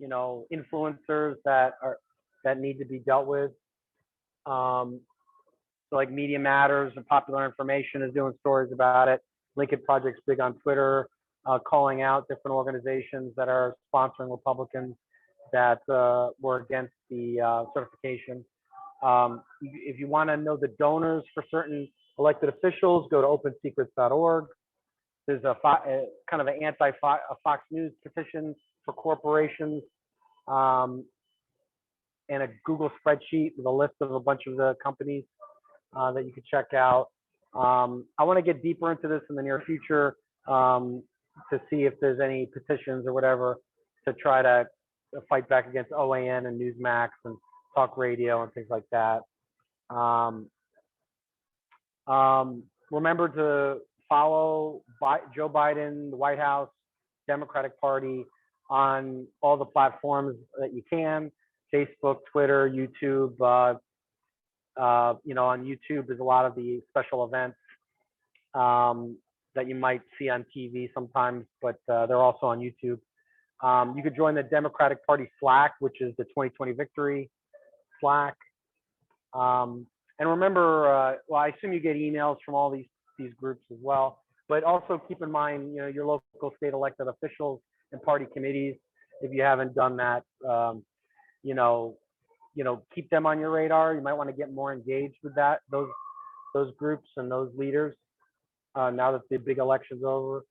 A: influencers that need to be dealt with. So like Media Matters and Popular Information is doing stories about it. Lincoln Project's big on Twitter, calling out different organizations that are sponsoring Republicans that were against the certification. If you want to know the donors for certain elected officials, go to opensecrets.org. There's a kind of an anti-Fox News petition for corporations, and a Google spreadsheet with a list of a bunch of the companies that you could check out. I want to get deeper into this in the near future to see if there's any petitions or whatever to try to fight back against OAN and Newsmax and talk radio and things like that. Remember to follow Joe Biden, the White House, Democratic Party on all the platforms that you can, Facebook, Twitter, YouTube. On YouTube, there's a lot of the special events that you might see on TV sometimes, but they're also on YouTube. You could join the Democratic Party Slack, which is the 2020 Victory Slack. And remember, well, I assume you get emails from all these groups as well, but also keep in mind, your local state elected officials and party committees. If you haven't done that, keep them on your radar. You might want to get more engaged with those groups and those leaders now that the big election's over.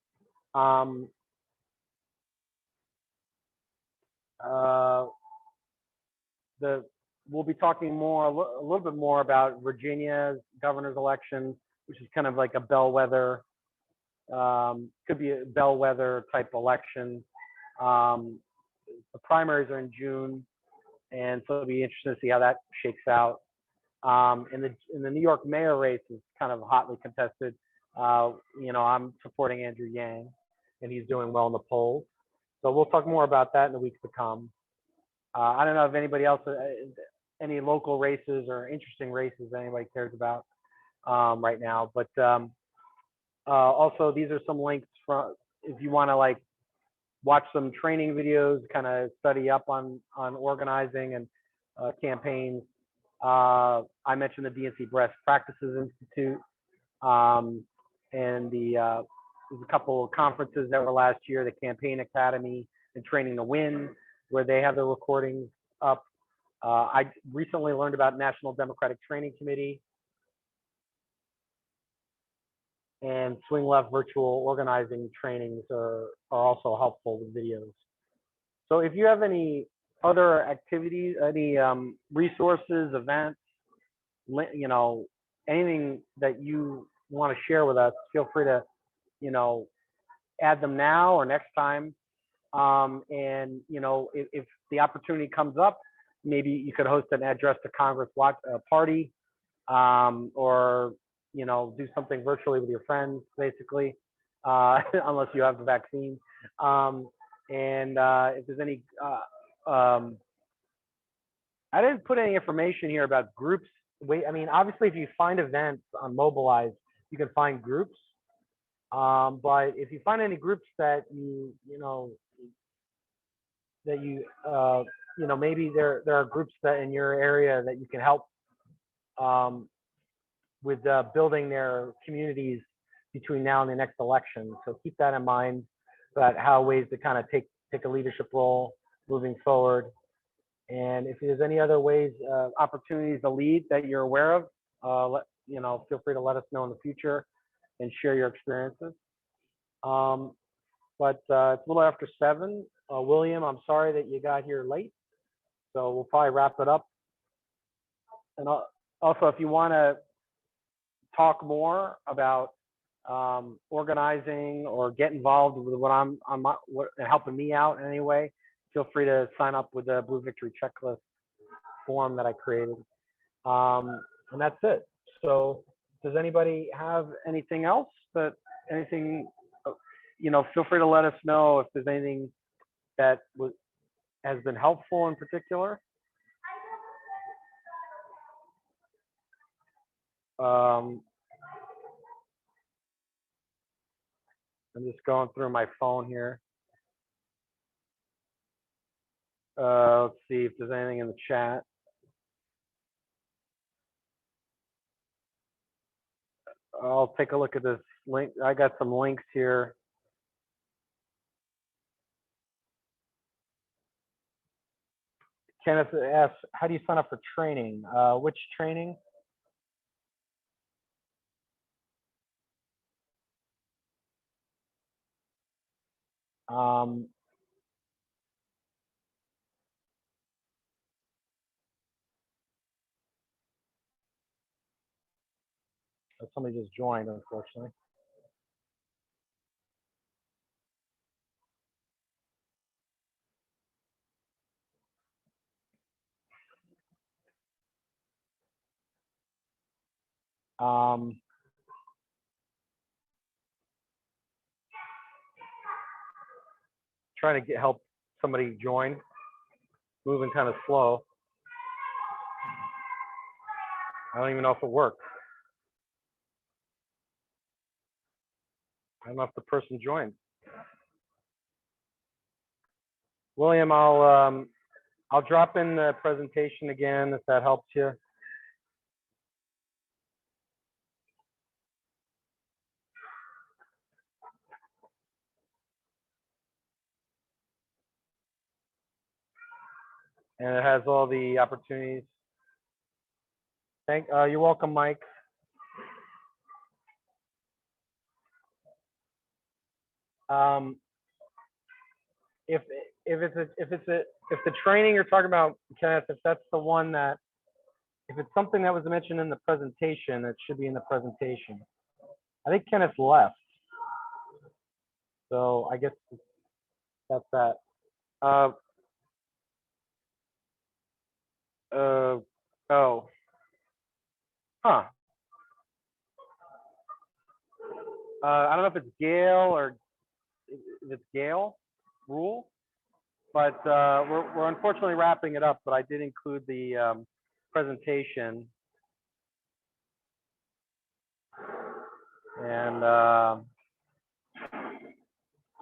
A: We'll be talking a little bit more about Virginia's governor's election, which is kind of like a bellwether, could be a bellwether type election. The primaries are in June, and so it'll be interesting to see how that shakes out. In the New York mayor race is kind of hotly contested. I'm supporting Andrew Yang, and he's doing well in the polls. So we'll talk more about that in the weeks to come. I don't know if anybody else, any local races or interesting races that anybody cares about right now. But also, these are some links from if you want to watch some training videos, kind of study up on organizing and campaigns. I mentioned the DMV Best Practices Institute, and there's a couple of conferences that were last year, the Campaign Academy and Training to Win, where they have the recordings up. I recently learned about National Democratic Training Committee and Swing Left virtual organizing trainings are also helpful with videos. So if you have any other activities, any resources, events, you know, anything that you want to share with us, feel free to, you know, add them now or next time. And, you know, if the opportunity comes up, maybe you could host an address to Congress party, or, you know, do something virtually with your friends, basically, unless you have the vaccine. If there's any, I didn't put any information here about groups. I mean, obviously, if you find events on Mobilize, you can find groups. But if you find any groups that you know, that you know, maybe there are groups that in your area that you can help with building their communities between now and the next election. So keep that in mind about how ways to kind of take a leadership role moving forward. And if there's any other ways, opportunities to lead that you're aware of, you know, feel free to let us know in the future and share your experiences. But it's a little after 7. William, I'm sorry that you got here late. So we'll probably wrap it up. And also, if you want to talk more about organizing or get involved with what and helping me out in any way, feel free to sign up with the Blue Victory Checklist form that I created. And that's it. So does anybody have anything else you know, feel free to let us know if there's anything that has been helpful in particular. I'm just going through my phone here. Let's see if there's anything in the chat. I'll take a look at this link. I got some links here. Kenneth asks, how do you sign up for training? Which training? Somebody just joined, unfortunately. Trying to help somebody join. Moving kind of slow. I don't even know if it worked. I don't know if the person joined. William, I'll drop in the presentation again if that helps you. And it has all the opportunities. You're welcome, Mike. If the training you're talking about, Kenneth, if that's the one that, if it's something that was mentioned in the presentation, it should be in the presentation. I think Kenneth left, so I guess that's that. Oh, huh. I don't know if it's Gail or if it's Gail Rule, but we're unfortunately wrapping it up. But I did include the presentation, and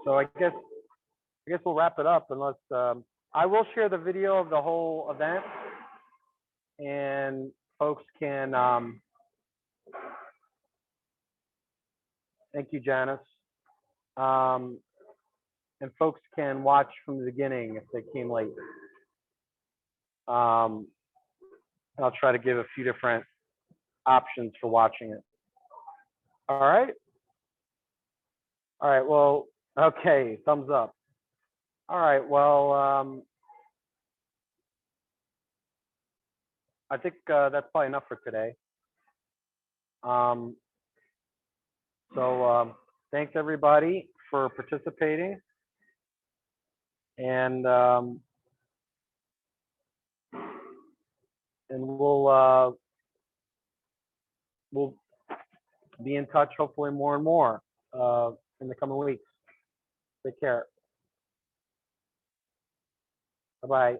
A: so I guess I guess we'll wrap it up unless, I will share the video of the whole event and folks can, thank you, Janice. And folks can watch from the beginning if they came late. I'll try to give a few different options for watching it. All right. All right. Well, okay. Thumbs up. All right. Well, I think that's probably enough for today. Thanks everybody for participating. And we'll be in touch hopefully more and more in the coming weeks. Take care. Bye-bye.